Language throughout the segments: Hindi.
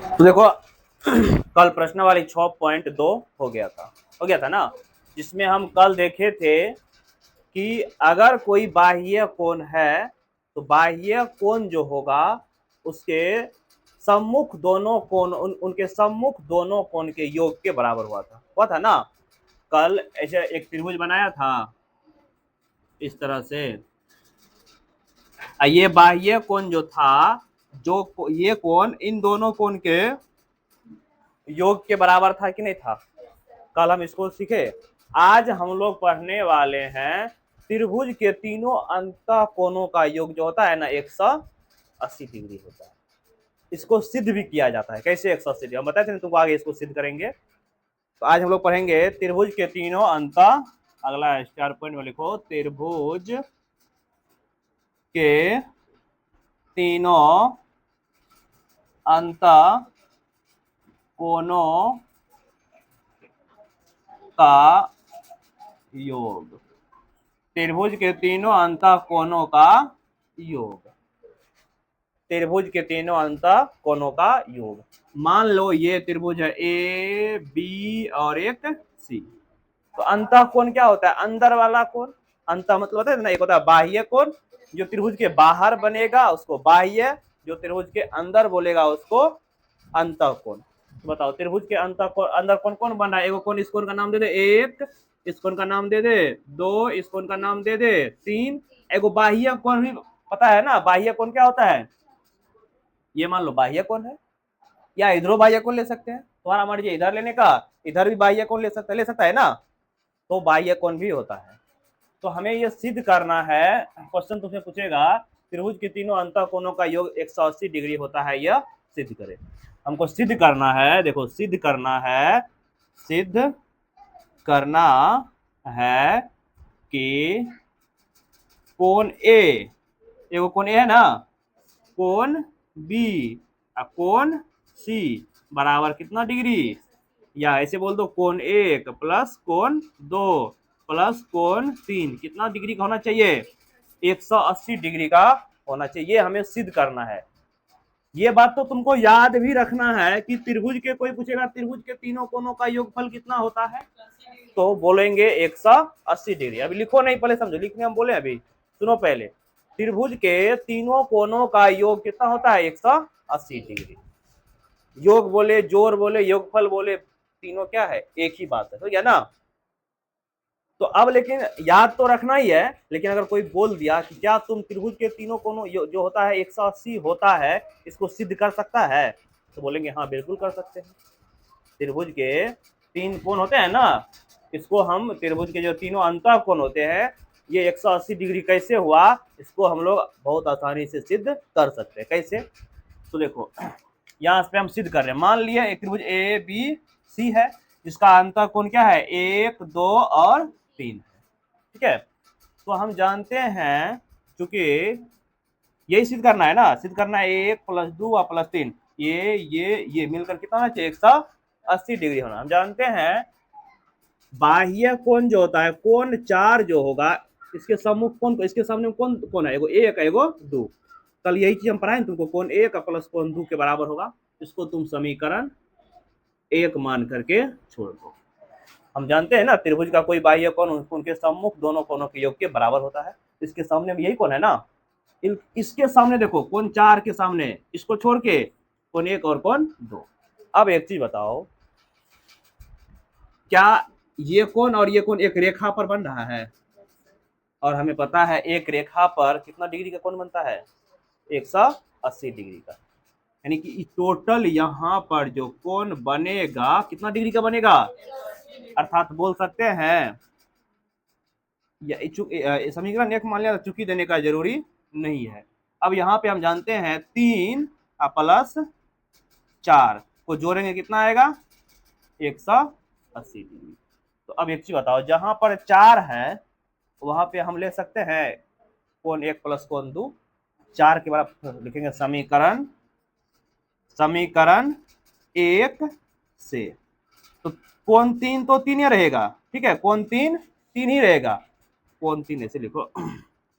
तो देखो कल प्रश्न वाली 6.2 हो गया था ना, जिसमें हम कल देखे थे कि अगर कोई बाह्य कोण है तो बाह्य कोण जो होगा उसके सम्मुख दोनों कोण उनके सम्मुख दोनों कोण के योग के बराबर हुआ था ना। कल ऐसे एक त्रिभुज बनाया था इस तरह से, ये बाह्य कोण जो था, जो ये कोण इन दोनों कोण के योग के बराबर था कि नहीं था। कल हम इसको सीखे। आज हम लोग पढ़ने वाले हैं त्रिभुज के तीनों अंतः कोणों का योग जो होता है ना 180 डिग्री होता है। इसको सिद्ध भी किया जाता है। कैसे 180 डिग्री हम बताए थे तुमको, आगे इसको सिद्ध करेंगे। तो आज हम लोग पढ़ेंगे त्रिभुज के तीनों अंतः, अगला स्टार पॉइंट में लिखो, त्रिभुज के तीनों अंतः कोणों का योग। त्रिभुज के तीनों अंतः कोणों का योग। त्रिभुज के तीनों अंतः कोणों का योग। मान लो ये त्रिभुज है ए बी और एक सी। तो अंतः कोण क्या होता है? अंदर वाला कोण। अंतः मतलब होता है ना, एक होता है बाह्य कोण, जो त्रिभुज के बाहर बनेगा उसको बाह्य, जो त्रिभुज के अंदर बोलेगा उसको अंतः कोण। तो बताओ त्रिभुज के अंदर कौन कौन बन रहा है? एगो कोण, इस कोण का नाम दे दे एक, इस कोण का नाम दे दे दो, इस कोण का नाम दे दे तीन। एगो बाह्य कोण भी पता है ना, बाह्य कोण क्या होता है? ये मान लो बाह्य कोण है, या इधरों बाह्य कोण ले सकते हैं, तुम्हारा मर्जी इधर लेने का, इधर भी बाह्य कोण ले सकता है ना, तो बाह्य कोण भी होता है। तो हमें ये सिद्ध करना है, क्वेश्चन तुमसे पूछेगा त्रिभुज के तीनों अंतः कोणों का योग 180 डिग्री होता है, यह सिद्ध करें। हमको सिद्ध करना है, देखो सिद्ध करना है कि कोण ए, एगो कोण ए है ना, कोण बी और कोण सी बराबर कितना डिग्री, या ऐसे बोल दो कोण एक प्लस कोण दो प्लस कोण तीन कितना डिग्री का होना चाहिए? 180 डिग्री का होना चाहिए। ये हमें सिद्ध करना है। ये बात तो तुमको याद भी रखना है कि त्रिभुज के, कोई पूछेगा त्रिभुज के तीनों कोणों का योगफल कितना होता है, तो बोलेंगे 180 डिग्री। अभी लिखो नहीं, पहले समझो, लिखने हम बोले अभी, सुनो पहले। त्रिभुज के तीनों कोणों का योग कितना होता है? 180 डिग्री। योग बोले, जोड़ बोले, योगफल बोले, तीनों क्या है? एक ही बात है, तो क्या ना। तो अब लेकिन याद तो रखना ही है, लेकिन अगर कोई बोल दिया कि क्या तुम त्रिभुज के तीनों कोणों जो होता है 180 होता है, इसको सिद्ध कर सकता है, तो बोलेंगे हाँ बिल्कुल कर सकते हैं। त्रिभुज के तीन कोण होते हैं ना, इसको हम त्रिभुज के जो तीनों अंतः कोण होते हैं, ये 180 डिग्री कैसे हुआ, इसको हम लोग बहुत आसानी से सिद्ध कर सकते हैं। कैसे? तो देखो यहाँ पे हम सिद्ध कर रहे हैं। मान लिया एक त्रिभुज ए बी सी है, जिसका अंतः कोण क्या है? 1 2 और 3 है, ठीक है। तो हम जानते हैं, चूंकि यही सिद्ध करना है ना, सिद्ध करना है 1 + 2 और +3, ये मिलकर कितना होना चाहिए? 180 डिग्री होना। हम जानते हैं बाह्य कोण जो होता है, कोण 4 जो होगा, इसके सम्मुख कोण, इसके सामने कौन कोण है? एगो 1 एगो 2। कल यही चीज हम पढ़ाए तुमको, कोण 1 प्लस कोण 2 के बराबर होगा। इसको तुम समीकरण 1 मान करके छोड़ दो। हम जानते हैं ना त्रिभुज का कोई बाह्य कोण उनके सम्मुख दोनों कोणों के योग के बराबर होता है। इसके सामने भी यही कोण है ना, इसके सामने देखो कोण 4 के सामने, इसको छोड़ के कोण 1 और कोण 2। अब एक चीज बताओ, क्या ये कोण और ये कोण एक रेखा पर बन रहा है? और हमें पता है एक रेखा पर कितना डिग्री का कोण बनता है? 180 डिग्री का। यानी कि टोटल यहाँ पर जो कोण बनेगा कितना डिग्री का बनेगा? अर्थात बोल सकते हैं, समीकरण 1 मान लिया, चूंकि देने का जरूरी नहीं है। अब यहाँ पे हम जानते हैं 3 प्लस 4 को जोड़ेंगे कितना आएगा? 180 डिग्री। तो अब एक चीज बताओ, जहां पर 4 है वहां पे हम ले सकते हैं कोण 1 प्लस कोण 2, 4 के बराबर लिखेंगे समीकरण 1 से। तो कोण 3 तो 3 ही रहेगा, ठीक है, कोण 3 3 ही रहेगा, कोण 3 ऐसे लिखो,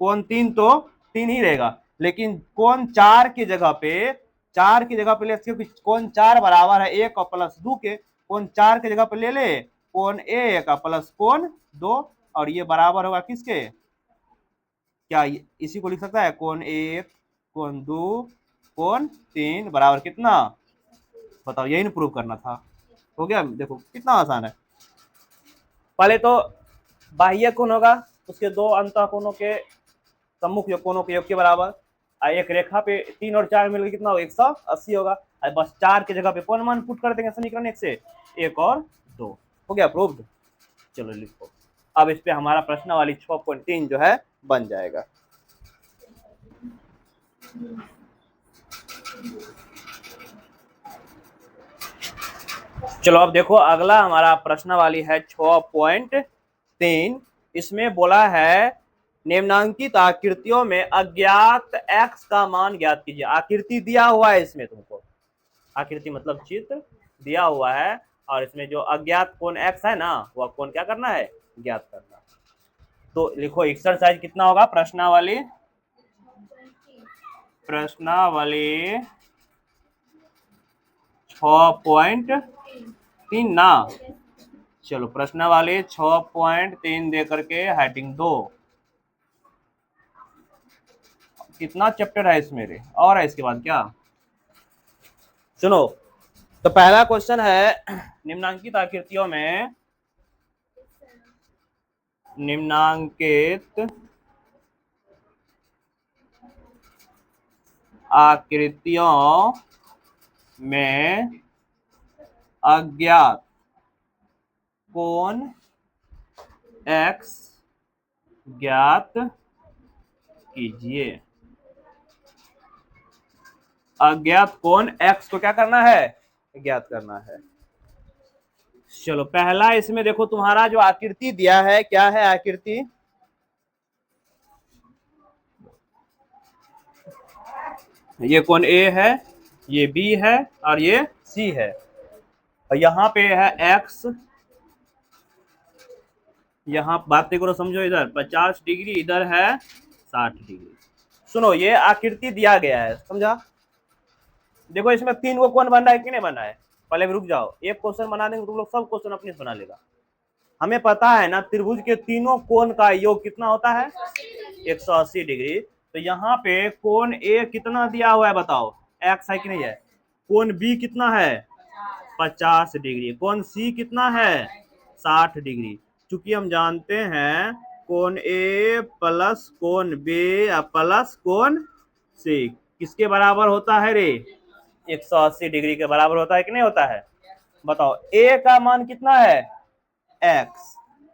कोण 3 तो 3 ही रहेगा। लेकिन कोण 4 की जगह पे 4 की जगह पे ले, क्योंकि कोण 4 बराबर है 1 और प्लस 2 के, कोण 4 की जगह पे ले ले कोण 1 और प्लस कोण 2, और ये बराबर होगा किसके, क्या इसी को लिख सकता है, कोण 1 कोण 2 कोण 3 बराबर कितना, बताओ, यही ना प्रूव करना था। हो गया, देखो कितना आसान है। पहले तो बाह्य कोण होगा, उसके दो अंतःकोणों के सम्मुख कोणों के योग के बराबर, एक रेखा पे 3 और 4 मिलकर कितना होगा, 180 होगा। बस 4 की जगह पे कौन मान पुट कर देंगे समीकरण 1 से, 1 और 2, हो गया प्रूव्ड। चलो लिखो, अब इस पे हमारा प्रश्न वाली 6.3 जो है बन जाएगा। चलो अब देखो, अगला हमारा प्रश्न वाली है 6.3। इसमें बोला है निम्नांकित आकृतियों में अज्ञात x का मान ज्ञात कीजिए। आकृति दिया हुआ है इसमें, तुमको आकृति मतलब चित्र दिया हुआ है, और इसमें जो अज्ञात कोण x है ना, वह कोण क्या करना है, ज्ञात करना। तो लिखो एक्सरसाइज कितना होगा, प्रश्नावली 6.3 ना। चलो प्रश्नावली 6.3 दे करके हेडिंग 2। कितना चैप्टर है इसमें रे, और है इसके बाद क्या, सुनो। तो पहला क्वेश्चन है, निम्नांकित आकृतियों में, निम्नांकित आकृतियों में अज्ञात कोण x ज्ञात कीजिए। अज्ञात कोण x को क्या करना है, ज्ञात करना है। चलो पहला इसमें देखो, तुम्हारा जो आकृति दिया है, क्या है आकृति, ये कोण A है, ये B है, और ये C है, और यहाँ पे है x, यहाँ बात करो समझो, इधर 50 डिग्री, इधर है 60 डिग्री। सुनो, ये आकृति दिया गया है, समझा। देखो इसमें 3 को कोण बना है कि नहीं बना है, पहले रुक जाओ, एक क्वेश्चन बना देंगे तुम लोग सब क्वेश्चन अपने से बना लेगा। हमें पता है ना, त्रिभुज के तीनों कोण का योग कितना होता है, 180 डिग्री। तो यहाँ पे कोण A कितना दिया हुआ है, बताओ, x है कि नहीं है, कोण B कितना है, 50 डिग्री, कोण C कितना है, 60 डिग्री। चूंकि हम जानते हैं कोण A प्लस कोण B प्लस कोण C किसके बराबर होता है रे, 180 डिग्री के बराबर होता है कि नहीं होता है। बताओ A का मान कितना है, x,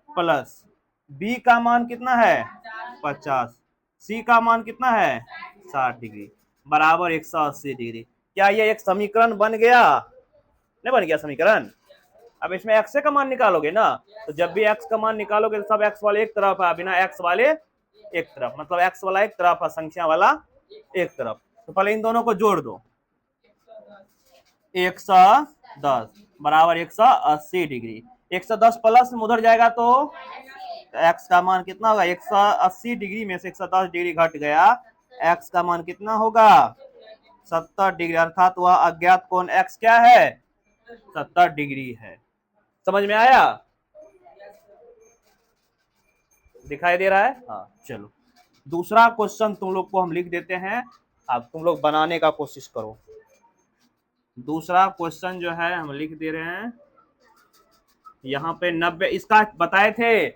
प्लस B का मान कितना है 50, C का मान कितना है 60 डिग्री, बराबर 180 डिग्री। क्या ये एक समीकरण बन गया, नहीं बन गया समीकरण। अब इसमें x का मान निकालोगे ना, तो जब भी x का मान निकालोगे तो सब x वाले एक तरफ है, बिना x वाले एक तरफ, मतलब x वाला एक तरफ है, संख्या वाला एक तरफ। तो पहले इन दोनों को जोड़ दो, 110 बराबर 180 डिग्री, 110 प्लस में उधर जाएगा तो x का मान कितना होगा, 180 डिग्री में से 110 डिग्री घट गया, x का मान कितना होगा 70 डिग्री, अर्थात वह अज्ञात कोण x क्या है, 70 डिग्री है। समझ में आया, दिखाई दे रहा है, हाँ। चलो दूसरा क्वेश्चन तुम लोग को हम लिख देते हैं, अब तुम लोग बनाने का कोशिश करो। दूसरा क्वेश्चन जो है हम लिख दे रहे हैं, यहाँ पे 90, इसका बताए थे,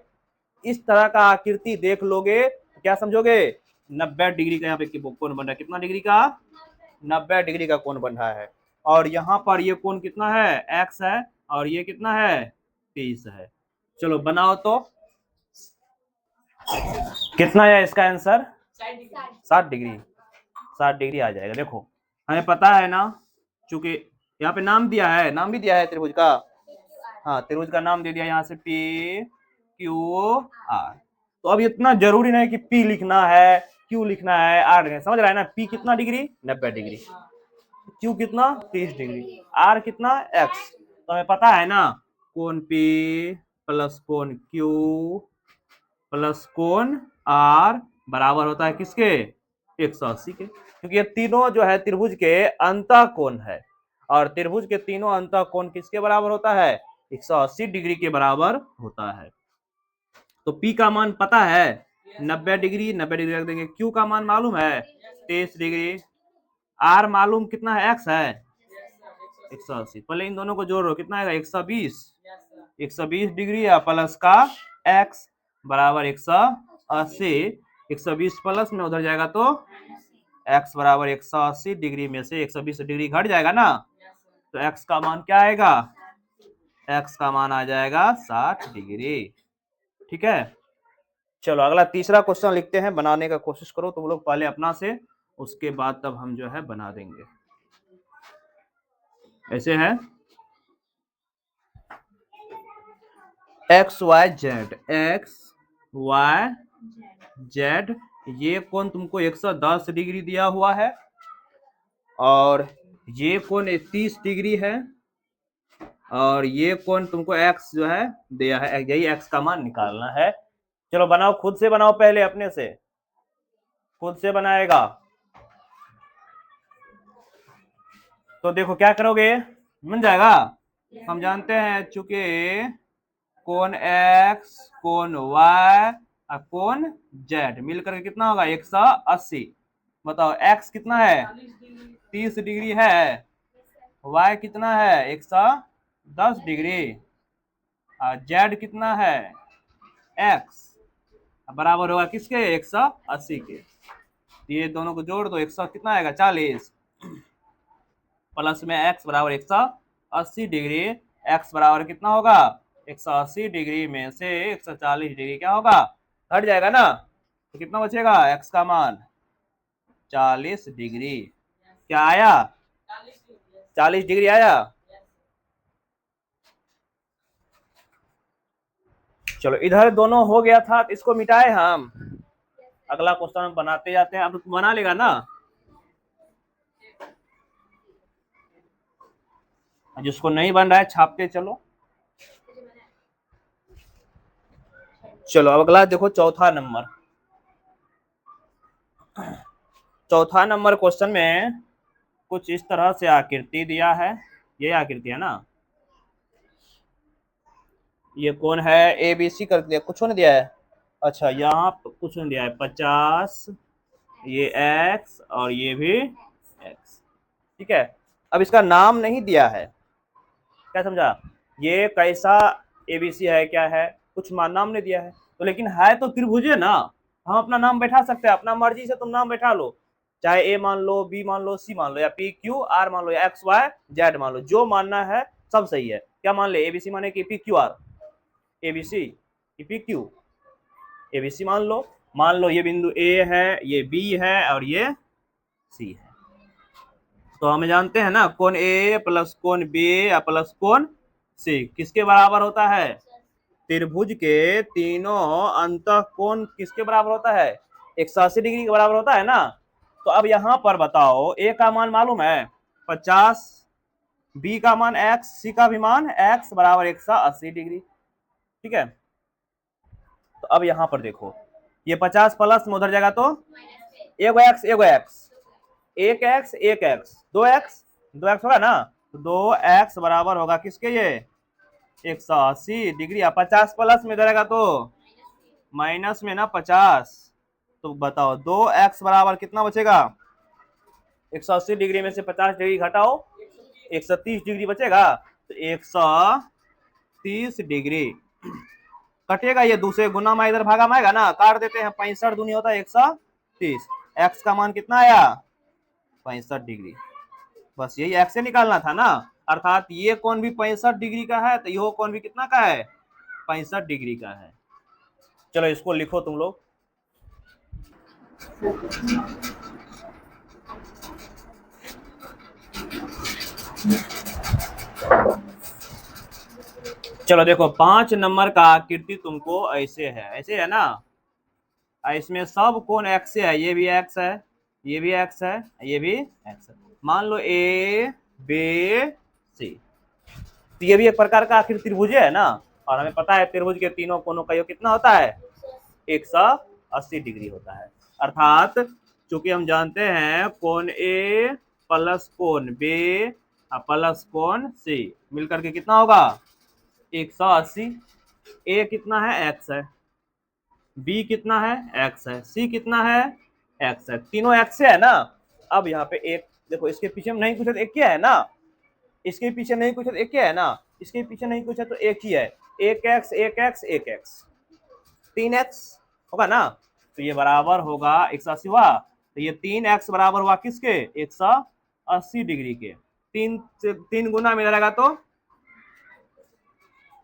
इस तरह का आकृति देख लोगे तो क्या समझोगे, 90 डिग्री का यहाँ पे कोण बन रहा है, कितना डिग्री का, 90 डिग्री का कोण बन रहा है, और यहाँ पर ये कोण कितना है, x है, और ये कितना है 30 है। चलो बनाओ तो, कितना है इसका आंसर, 60 डिग्री, 60 डिग्री आ जाएगा। देखो हमें पता है ना, चूंकि यहाँ पे नाम दिया है, नाम भी दिया है त्रिभुज का, हाँ त्रिभुज का नाम दे दिया यहाँ से P Q R। तो अब इतना जरूरी नहीं कि P लिखना है, Q लिखना है, R लिखना है, समझ रहा है ना। P कितना डिग्री, 90 डिग्री, Q कितना 30 डिग्री, R कितना X। तो हमें पता है ना, कोण P प्लस कोण Q प्लस कोण R बराबर होता है किसके, 180 के, क्योंकि ये तीनों जो है त्रिभुज के अंतः कोण है, और त्रिभुज के तीनों अंतः कोण किसके बराबर होता है? 180 डिग्री के बराबर होता है। तो P का मान पता है 90 डिग्री, 90 डिग्री रख देंगे। Q का मान मालूम है 23 डिग्री। R मालूम कितना है? X है 180। पहले इन दोनों को जोड़ो, कितना आएगा? 120। 120 डिग्री या प्लस का x बराबर 180। 120 प्लस में उधर जाएगा तो x बराबर 180 डिग्री में से 120 डिग्री घट जाएगा ना, तो x का मान क्या आएगा? x का मान आ जाएगा 60 डिग्री। ठीक है, चलो अगला तीसरा क्वेश्चन लिखते हैं, बनाने का कोशिश करो तुम लोग पहले अपना से, उसके बाद तब हम जो है बना देंगे। ऐसे है x y z, ये कोण तुमको 110 डिग्री दिया हुआ है, और ये कोण 30 डिग्री है, और ये कोण तुमको x जो है दिया है, यही x का मान निकालना है। चलो बनाओ, खुद से बनाओ, पहले अपने से खुद से बनाएगा तो देखो क्या करोगे, मिल जाएगा। हम जानते हैं चूंकि कोण x, कोण y और कोण z मिलकर के कितना होगा? 180। बताओ x कितना है? 30 डिग्री है, y कितना है? 110 डिग्री, और z कितना है? x बराबर होगा किसके? 180 के। ये दोनों को जोड़ दो, 100 कितना आएगा? 40, प्लस में x बराबर 180 डिग्री, x बराबर कितना होगा? 180 डिग्री में से 140 डिग्री क्या होगा? हट जाएगा ना, तो कितना बचेगा? x का मान 40 डिग्री। क्या आया? 40 डिग्री आया। चलो इधर दोनों हो गया था, तो इसको मिटाए हम, अगला क्वेश्चन हम बनाते जाते हैं। अब बना लेगा ना, जिसको नहीं बन रहा है छापते चलो। चलो अब अगला देखो, चौथा नंबर क्वेश्चन में कुछ इस तरह से आकृति दिया है, ये आकृति है ना, ये कौन है? ABC कर दिया, कुछ नहीं दिया है। अच्छा यहाँ कुछ नहीं दिया है, 50, ये x और ये भी x। ठीक है, अब इसका नाम नहीं दिया है, क्या समझा? ये कैसा ABC है, क्या है, कुछ नाम नहीं दिया है, तो लेकिन है तो त्रिभुज है ना, हम अपना नाम बैठा सकते हैं, अपना मर्जी से तुम नाम बैठा लो, चाहे A मान लो, B मान लो, C मान लो, या PQR मान लो, या XYZ मान लो, जो मानना है सब सही है। क्या मान ले? ABC माने कि PQR, ABC कि PQ, ABC मान लो ये बिंदु A है, ये B है और ये C है। तो हम जानते हैं ना, कोण A प्लस कोण B प्लस कोण C किसके बराबर होता है? त्रिभुज के तीनों अंतः कोण किसके बराबर होता है? 180 डिग्री के बराबर होता है ना। तो अब यहाँ पर बताओ, A का मान मालूम है 50, B का मान x, C का भी मान x बराबर 180 डिग्री। ठीक है, तो अब यहाँ पर देखो, ये 50 प्लस में उधर जाएगा तो एगो x, एक x, 2x होगा ना, तो 2x बराबर होगा किसके? ये 180 डिग्री। 50 प्लस में जाएगा तो माइनस में ना 50, तो बताओ 2x बराबर कितना बचेगा? 180 डिग्री में से 50 डिग्री घटाओ, 130 डिग्री बचेगा, तो 130 डिग्री कटेगा। ये दूसरे गुना में इधर भागा में आएगा ना, काट देते हैं, 65 दूनी होता है 130। x का मान कितना आया? 65 डिग्री। बस यही x से निकालना था ना, अर्थात ये कोण भी 65 डिग्री का है, तो यह कोण भी कितना का है? 65 डिग्री का है। चलो इसको लिखो तुम लोग। चलो देखो 5 नंबर का आकृति तुमको ऐसे है ना, इसमें सब कोण x से है, ये भी x है, ये भी x है, ये भी x है। मान लो A B C, तो ये भी एक प्रकार का आखिर त्रिभुज है ना, और हमें पता है त्रिभुज के तीनों कोणों का योग कितना होता है? 180 डिग्री होता है। अर्थात चूंकि हम जानते हैं कोण ए प्लस कोण बी प्लस कोण सी मिलकर के कितना होगा 180। ए कितना है x है, बी कितना है x है, सी कितना है x है, तीनों x से है ना। अब यहाँ पे एक देखो, इसके पीछे हम नहीं कुछ है तो एक क्या है ना, इसके पीछे नहीं कुछ है तो एक क्या है ना, इसके पीछे नहीं कुछ है तो एक ही है, एक एक्स एक एक्स एक एक्स, 3x होगा ना। तो ये बराबर होगा 180 हुआ, तो ये 3x बराबर हुआ किसके 180 डिग्री के। तीन तीन गुना में जाएगा तो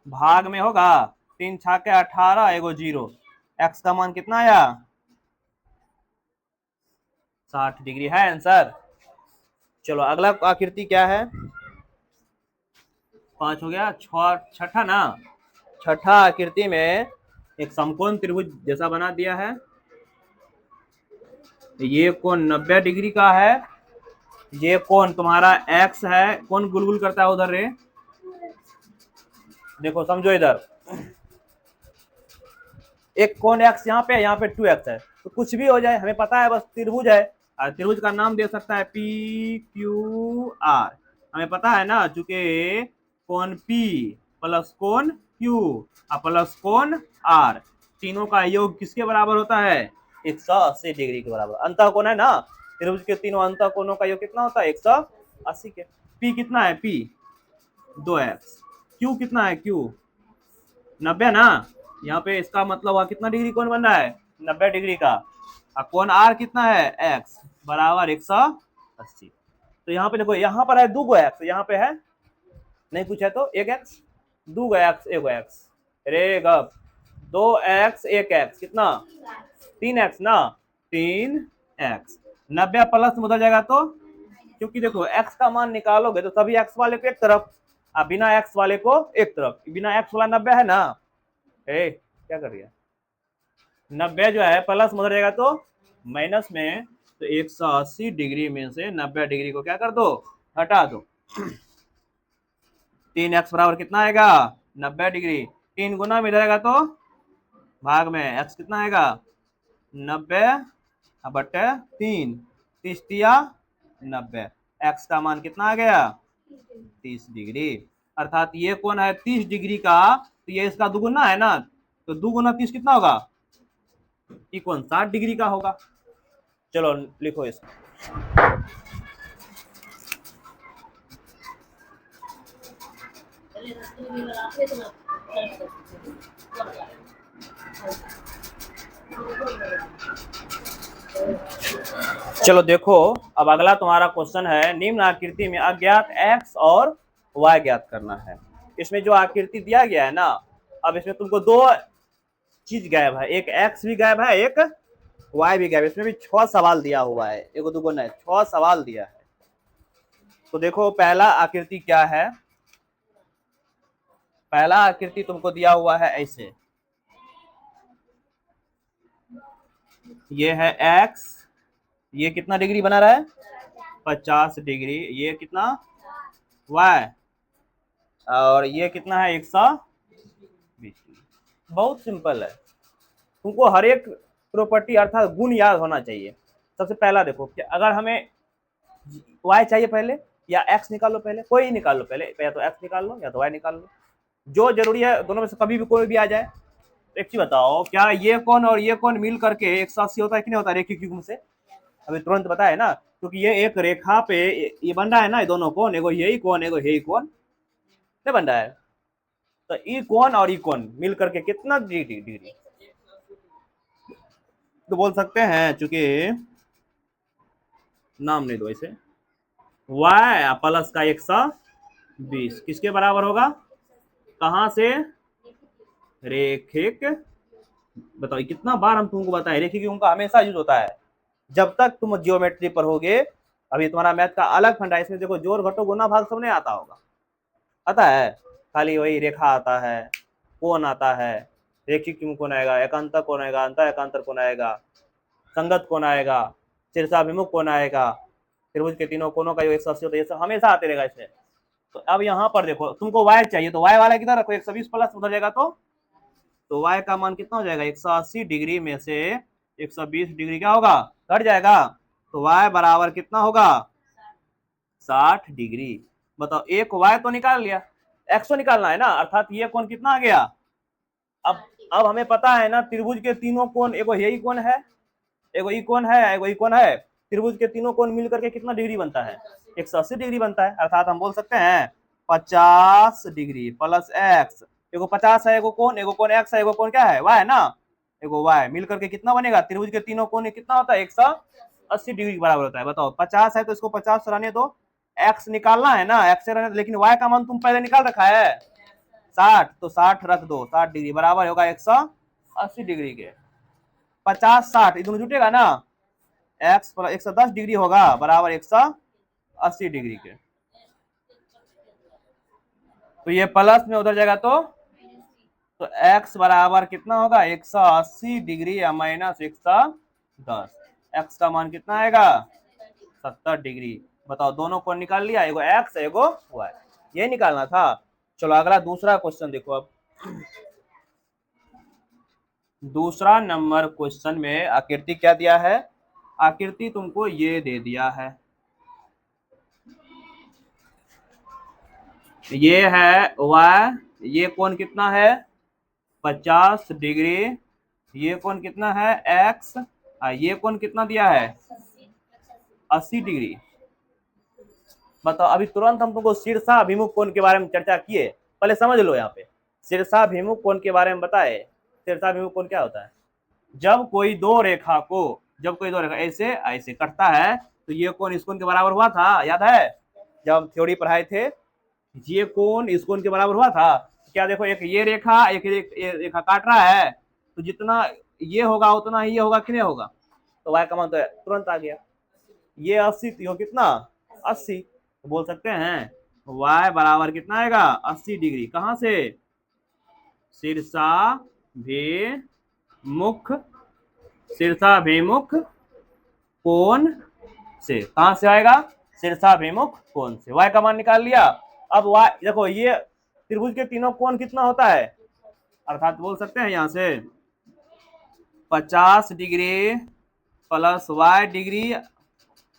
भाग में होगा, 3 छाके 18 एगो 0, x का मान कितना आया 60 डिग्री है आंसर। चलो अगला आकृति क्या है, 5 हो गया, छठा ना, छठा आकृति में एक समकोण त्रिभुज जैसा बना दिया है। ये कोण 90 डिग्री का है, ये कोण तुम्हारा x है, कौन गुलगुल करता है उधर रे, देखो समझो इधर, एक कोण x यहाँ पे, यहाँ पे 2x है, तो कुछ भी हो जाए हमें पता है बस त्रिभुज है, और त्रिभुज का नाम दे सकता है PQR, हमें पता है ना, चूंकि कोण P प्लस कोण Q प्लस कोण R तीनों का योग किसके बराबर होता है 180 डिग्री के बराबर। अंतः कोण है ना, त्रिभुज के तीनों अंतः कोणों का योग कितना होता है 180 के। P कितना है P 2x, Q कितना है Q 90 ना, यहाँ पे इसका मतलब हुआ कितना डिग्री कोण बन रहा है 90 डिग्री का, और कोण R कितना है x बराबर 180। तो यहाँ पे देखो, यहाँ पर है 2 x, यहाँ पे है नहीं कुछ है तो 1x, 2 x 1x, रे गप 2x 1x कितना 3x ना, 3x 90 प्लस में उधर जाएगा तो, क्योंकि देखो x का मान निकालोगे तो सभी x वाले को एक तरफ, बिना x वाले को एक तरफ, बिना x वाला 90 है ना, क्या कर रही है 90 जो है प्लस में उधर जाएगा तो माइनस में, तो 180 डिग्री में से 90 डिग्री को क्या कर दो हटा दो, 3x बराबर कितना आएगा 90 डिग्री, 3 गुना में जाएगा तो भाग में x कितना आएगा 90 बटे 3, 30 तिया 90, x का मान कितना आ गया 30 डिग्री, अर्थात ये कोण है 30 डिग्री का, तो ये इसका दुगुना है ना, तो 2 गुना 30 कितना होगा, ये कोण 60 डिग्री का होगा। चलो लिखो इसको, चलो देखो अब अगला तुम्हारा क्वेश्चन है, निम्न आकृति में अज्ञात x और y ज्ञात करना है। इसमें जो आकृति दिया गया है ना, अब इसमें तुमको 2 चीज गायब है, एक x भी गायब है, एक y भी गायब है, इसमें भी 6 सवाल दिया हुआ है, एगो दुगो नहीं 6 सवाल दिया है। तो देखो पहला आकृति क्या है, पहला आकृति तुमको दिया हुआ है ऐसे, ये है x, ये कितना डिग्री बना रहा है 50 डिग्री, ये कितना y, और ये कितना है 120 डिग्री। बहुत सिंपल है, तुमको हर एक प्रॉपर्टी अर्थात गुण याद होना चाहिए। सबसे पहला देखो कि अगर हमें y चाहिए पहले या x निकाल लो, पहले कोई निकाल लो, पहले या तो x निकाल लो या तो y निकाल लो, जो जरूरी है दोनों में से कभी भी कोई भी आ जाए। तो एक चीज बताओ, क्या ये कोण और ये कोण मिल करके 180 होता है कि नहीं होता रेखिक युग्म से, अभी तुरंत बताया ना, क्योंकि ये एक रेखा पे ये बन रहा है ना, ये दोनों कोण, एगो यही कोण एगो यही कोण नहीं बन रहा है, तो ई कोण और ई कोण मिल करके कितना डिग्री, तो बोल सकते हैं, चूंकि नाम नहीं दो इसे, y प्लस का 120 किसके बराबर होगा, कहां से रेखिक, बताओ कितना बार हम तुमको बताए, रेखिक युग्म का हमेशा यूज होता है जब तक तुम जियोमेट्री पर होगे। अभी तुम्हारा मैथ का अलग फंडा है, इसमें देखो जोड़ घटो गुना भाग सब नहीं आता होगा, आता है खाली वही रेखा आता है, कोण आता है, रेखिक युग्म कोण आएगा, एकांतर कोण आएगा, अंतर एकांतर कोण आएगा, संगत कोण आएगा, शीर्षाभिमुख कोण आएगा, त्रिभुज के तीनों कोणों का योग 180 होता है, ये सब हमेशा आते रहेगा इसमें। तो अब यहाँ पर देखो तुमको y चाहिए, तो y वाला कितना रखो 120 प्लस उधर जाएगा तो y का मान कितना हो जाएगा 180 डिग्री में से 120 डिग्री क्या होगा, कट जाएगा। तो y बराबर कितना होगा, 60 डिग्री। बताओ, एक y तो निकाल लिया, x तो निकालना है ना, अर्थात ये कोण कितना आ गया। अब हमें पता है ना त्रिभुज के तीनों कोण, एगो यही कोण है, एगो ई कोण है, एगो ई कोण है। त्रिभुज के तीनों कोण मिल करके कितना डिग्री बनता है, 180 डिग्री बनता है। अर्थात हम बोल सकते हैं 50 डिग्री प्लस x, एगो 50 है एगो कोण x है, एगो कोण क्या है, y है ना, एगो y मिल करके कितना बनेगा, त्रिभुज के तीनों कोण कितना होता है, 180 डिग्री के बराबर होता है। बताओ 50 है तो इसको 50 रहने दो, x निकालना है ना, x से रहने दो, लेकिन y का मान तुम पहले निकाल रखा है 60, तो 60 रख दो, 60 डिग्री बराबर होगा 180 डिग्री के। 50 60 ये दोनों जुटेगा ना, x प्लस 110 डिग्री होगा बराबर 180 डिग्री के। तो ये प्लस में उधर जाएगा तो x बराबर कितना होगा, 180 डिग्री या माइनस 110। x का मान कितना आएगा, 70 डिग्री। बताओ दोनों को निकाल लिया, एगो x एगो y, ये निकालना था। चलो अगला दूसरा क्वेश्चन देखो। अब दूसरा नंबर क्वेश्चन में आकृति क्या दिया है, आकृति तुमको ये दे दिया है, ये है y, ये कोण कितना है 50 डिग्री, ये कोण कितना है x, ये कोण कितना दिया है 80 डिग्री। बताओ अभी तुरंत हम तुमको शीर्षाभिमुख कोण के बारे में चर्चा किए, पहले समझ लो। यहाँ पे शीर्षाभिमुख कोण के बारे में बताए। शीर्षाभिमुख कोण क्या होता है, जब कोई दो रेखा ऐसे ऐसे कटता है तो ये कोण इस कोण के बराबर हुआ था, याद है जब हम थ्योरी पढ़ाए थे, ये कोण इस कोण के बराबर हुआ था। क्या देखो, एक ये रेखा एक रेखा काट रहा है, तो जितना ये होगा उतना ही ये होगा कि नहीं होगा, तो y का मान तो तुरंत आ गया। ये 80 तो कितना 80, तो बोल सकते हैं y बराबर कितना आएगा 80 डिग्री। कहां से, शीर्षाभिमुख कोण से। कहां से आएगा, शीर्षाभिमुख कोण से। y का मान निकाल लिया। अब y देखो, ये त्रिभुज के तीनों कोण कितना होता है, अर्थात बोल सकते हैं यहां से 50 degree plus y degree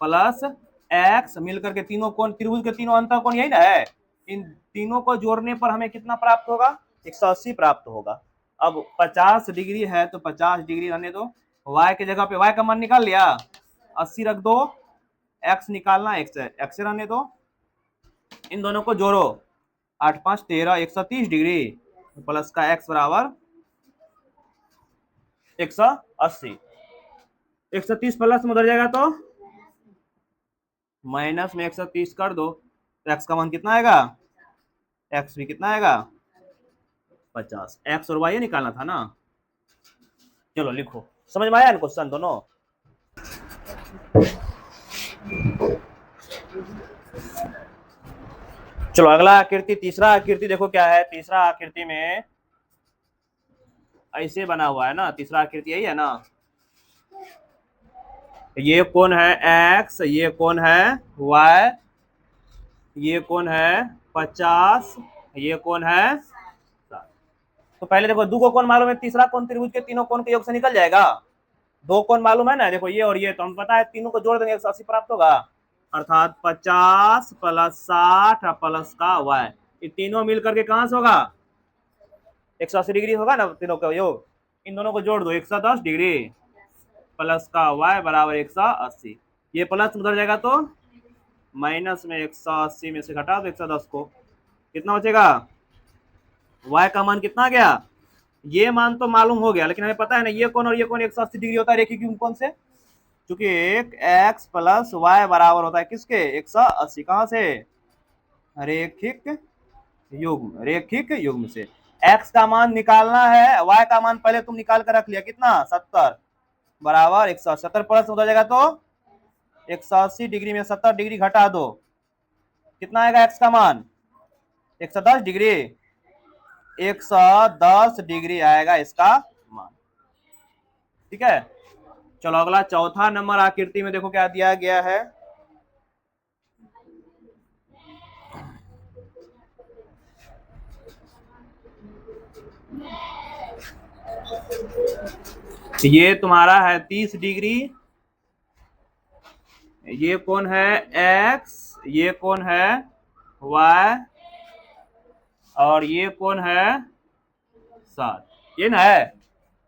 plus x मिलकर के तीनों कोण, त्रिभुज के तीनों अंतर कोण यही ना है, इन तीनों को जोड़ने पर हमें कितना प्राप्त होगा, 180 प्राप्त होगा। अब 50 डिग्री है तो 50 डिग्री रहने दो, y के जगह पे y का मान निकाल लिया, 80 रख दो, x निकालना, x रहने दो, इन दोनों को जोड़ो, 8 5 13 130 डिग्री प्लस का x बराबर 180, 130 प्लस में उधर जाएगा तो माइनस में 130 कर दो, तो x का मान कितना आएगा, x भी कितना आएगा 50। x और y निकालना था ना। चलो लिखो, समझ में आया क्वेश्चन दोनों। चलो अगला आकृति, तीसरा आकृति देखो क्या है। तीसरा आकृति में ऐसे बना हुआ है ना, तीसरा आकृति यही है ना, ये कोण है x, ये कोण है y, ये कोण है 50, ये कोण है 60। तो पहले देखो दो को कोण मालूम है, तीसरा कोण त्रिभुज के तीनों कोण के योग से निकल जाएगा। दो कोण मालूम है ना, देखो ये और ये, तो हम पता है तीनों को जोड़ देंगे 180 प्राप्त होगा, अर्थात 50 प्लस 60 प्लस का y, ये तीनों मिल करके कहां से होगा 180 डिग्री होगा ना तीनों का योग। इन दोनों को जोड़ दो, 110 डिग्री प्लस का y बराबर 180। ये प्लस उधर जाएगा तो माइनस में 180 में से घटा दो 110 को, कितना बचेगा, y का मान कितना आ गया, ये मान तो मालूम हो गया, लेकिन हमें पता है ना ये कोण और ये कोण 180 डिग्री होता है रेखिक कोण से, क्योंकि एक x प्लस y बराबर होता है किसके 180, कहां से रेखिक युग्म से। x का मान निकालना है, y का मान पहले तुम निकाल कर रख लिया, कितना 70 बराबर 170 प्लस हो जाएगा तो 180 डिग्री में 70 डिग्री घटा दो, कितना आएगा x का मान 110 डिग्री, 110 डिग्री आएगा इसका मान। ठीक है, चलो अगला चौथा नंबर आकृति में देखो क्या दिया गया है। ये तुम्हारा है 30 डिग्री, ये कौन है x, ये कौन है y, और ये कौन है 7, ये ना है।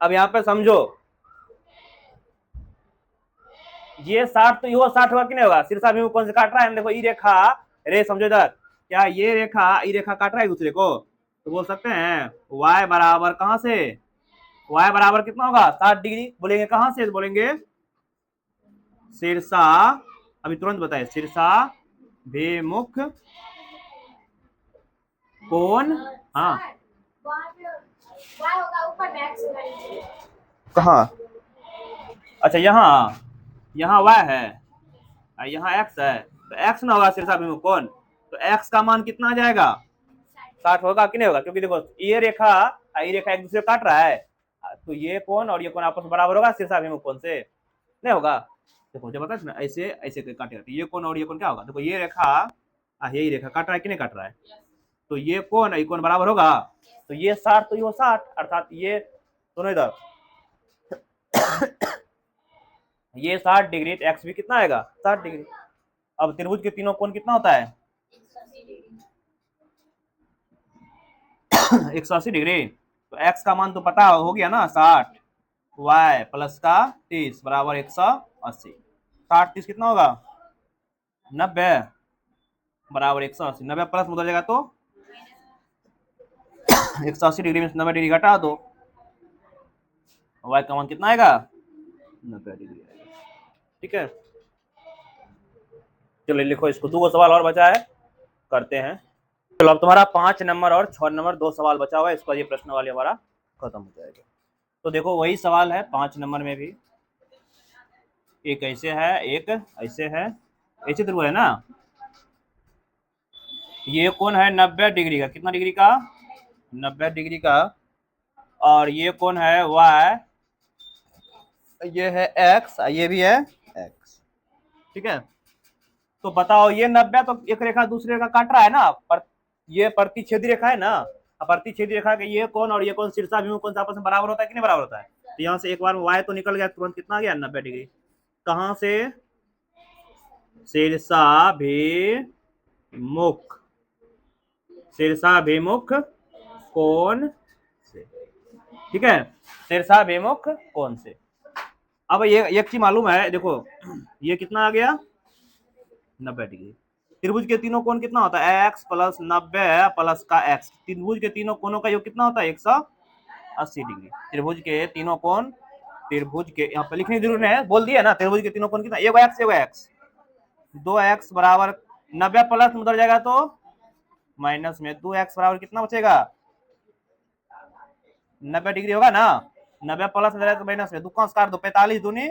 अब यहाँ पे समझो, ये 60 तो ये 60 होगा कि नहीं होगा, शीर्षाभिमुख कौन से काट रहा है, देखो ई रेखा, रे समझो इधर, क्या ये रेखा ई रेखा काट रहा है एक दूसरे को, तो बोल सकते हैं y बराबर कहां से, y बराबर कितना होगा 60 डिग्री, बोलेंगे कहां से, बोलेंगे शीर्षा, अभी तुरंत बताए, शीर्षाभिमुख कोण, हाँ कहा, अच्छा यहाँ, यहाँ y है, यहाँ x है, तो x ना होगा शीर्षाभिमुख कोण, तो x का मान कितना आ जाएगा 60 होगा कि नहीं होगा, क्योंकि देखो ये रेखा एक दूसरे काट रहा है, तो ये कोण और ये कोण आपस में बराबर होगा शीर्षाभिमुख कोण से, नहीं होगा। देखो जब बता ना ऐसे ऐसे काटेगा, तो ये कोण और ये कोण क्या होगा, देखो ये रेखा यही रेखा काट रहा है कि नहीं काट रहा है, तो ये कोण ये कोण बराबर होगा, तो ये 60 तो ये 60, अर्थात ये दोनों इधर ये 60 डिग्री, तो एक्स भी कितना आएगा 60 डिग्री। अब त्रिभुज के तीनों कोण कितना होता है 180 डिग्री, तो x का मान तो पता हो गया ना 60, y प्लस का 30 बराबर 180, 60 30 कितना होगा 90 बराबर 180, 90 प्लस में उधर जाएगा तो 180 डिग्री में 90 डिग्री घटा दो, y का मान कितना आएगा 90 डिग्री आएगा, ठीक है। चलो लिखो इसको, 2 सवाल और बचा है, करते हैं। चलो अब तुम्हारा 5 नंबर और 6 नंबर 2 सवाल बचा हुआ है, इसका ये प्रश्न वाले हमारा खत्म हो जाएगा। तो देखो वही सवाल है 5 नंबर में भी, एक ऐसे है एक ऐसे है, ऐसे त्रिभुज है ना, ये कोण है 90 डिग्री का, कितना डिग्री का 90 डिग्री का, और ये कोण है y, ये है x, ये भी है x, ठीक है। तो बताओ ये 90 तो एक रेखा दूसरे रेखा काट रहा है ना, पर ये प्रतिच्छेदी रेखा है ना, प्रतिच्छेदी रेखा के ये कोण और ये कोण शीर्षाभिमुख कोण आपस में बराबर होता है कि नहीं बराबर होता है, तो यहाँ से एक बार y तो निकल गया, तुरंत कितना आ गया 90 डिग्री, कहां से शीर्षाभिमुख, शीर्षाभिमुख कोण से, ठीक है, शीर्षाभिमुख कोण से। अब ये एक चीज मालूम है, देखो ये कितना आ गया 90 डिग्री, त्रिभुज के तीनों कोण कितना होता है x प्लस 90 प्लस का x, त्रिभुज के तीनों कोणों का योग कितना होता है 180 डिग्री, त्रिभुज के तीनों कोण, त्रिभुज के यहाँ पे लिखने की जरूरत है, बोल दिया ना, त्रिभुज के तीनों कोण कितना, एगो x 2x बराबर 90 प्लस में उधर जाएगा तो माइनस में 2x बराबर कितना बचेगा 90 डिग्री होगा ना, 90 प्लस में जाएगा तो माइनस में, दो काट दो, 45 दूनी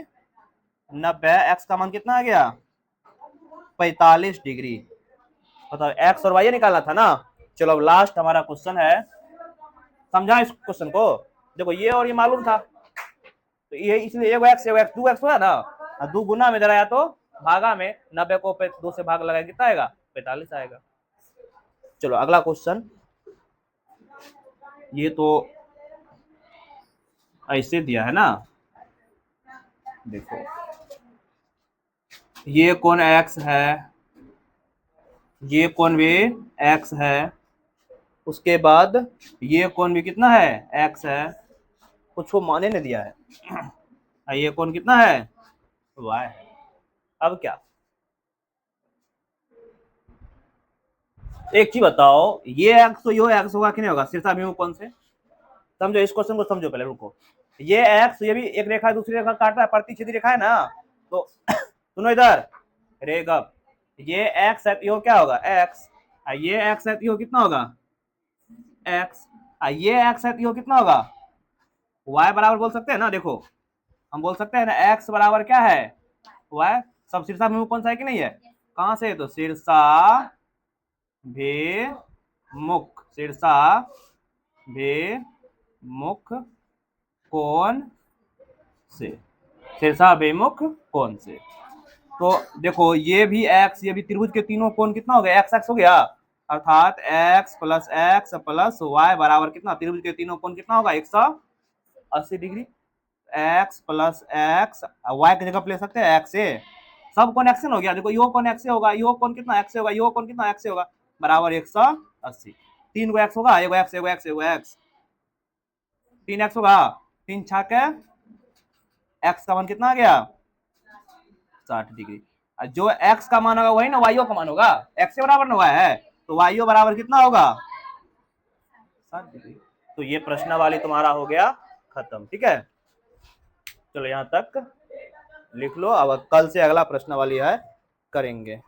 90, x का मान कितना आ गया 45 डिग्री, बताओ x और y निकालना था ना। चलो अब लास्ट हमारा क्वेश्चन है, समझा इस क्वेश्चन को, देखो ये और ये मालूम था, तो ये इसलिए एगो x 2x हुआ ना, 2 गुना में जरा तो भागा में, 90 को 2 से भाग लगाए कितना आएगा 45 आएगा। चलो अगला क्वेश्चन, ये तो ऐसे दिया है ना, देखो ये कोण x है, ये कोण भी x है, उसके बाद ये कोण भी कितना है x है, कुछ वो माने नहीं दिया है, ये कोण कितना है y है। अब क्या, एक चीज बताओ, ये x तो यो x होगा कि नहीं होगा शीर्षाभिमुख कोण से, समझो इस क्वेश्चन को, समझो पहले रुको, ये x ये भी एक रेखा दूसरी रेखा काट रहा है, प्रतिच्छेदी रेखा है ना, तो सुनो इधर रे गप, ये x है यो क्या होगा x, ये x है यो कितना होगा x, ये x है यो कितना होगा y बराबर बोल सकते हैं ना, देखो हम बोल सकते हैं ना x बराबर क्या है y, सब शीर्षाभिमुख कौन सा है कि नहीं है, कहां से, तो शीर्षाभिमुख, शीर्षाभिमुख कोण से, शीर्षाभिमुख कोण से। तो देखो ये भी x, ये भी त्रिभुज के तीनों कोण कितना हो गया x हो गया, अर्थात x प्लस y बराबर कितना, त्रिभुज के तीनों कोण कितना होगा 180 degree, X plus X, Y की जगह पे ले सकते हैं एक्स ए, सब कोण एक्स हो गया। देखो यो कोण एक्स होगा, यो कोण कितना एक्स होगा, यो कोण कितना एक्स होगा, बराबर 180। तीन को एक्स होगा, एगो एक्स एगो एक्स एगो एक्स, 3x होगा, 3 छाके एक्स का मान कितना आ गया 60 डिग्री। जो x का मान होगा वही ना वाईओ का मान होगा, x के बराबर ना y है, तो वाईओ बराबर कितना होगा 60 डिग्री। तो ये प्रश्नावली तुम्हारा हो गया खत्म। ठीक है, चलो यहां तक लिख लो। अब कल से अगला प्रश्नावली है करेंगे।